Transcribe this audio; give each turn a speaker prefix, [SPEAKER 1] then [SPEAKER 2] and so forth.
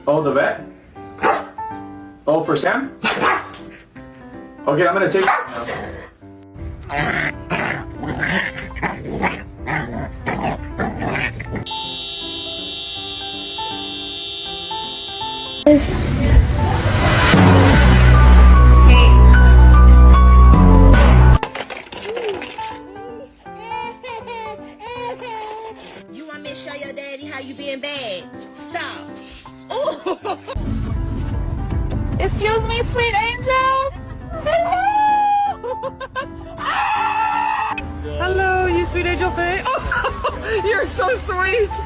[SPEAKER 1] Oh, the vet? Oh, for Sam? Okay, I'm gonna take
[SPEAKER 2] You want me to show your daddy how you being bad? Stop. Ooh.
[SPEAKER 3] Excuse me, sweet angel. Hello. Hello, you sweet angel thing. Oh, you're so sweet.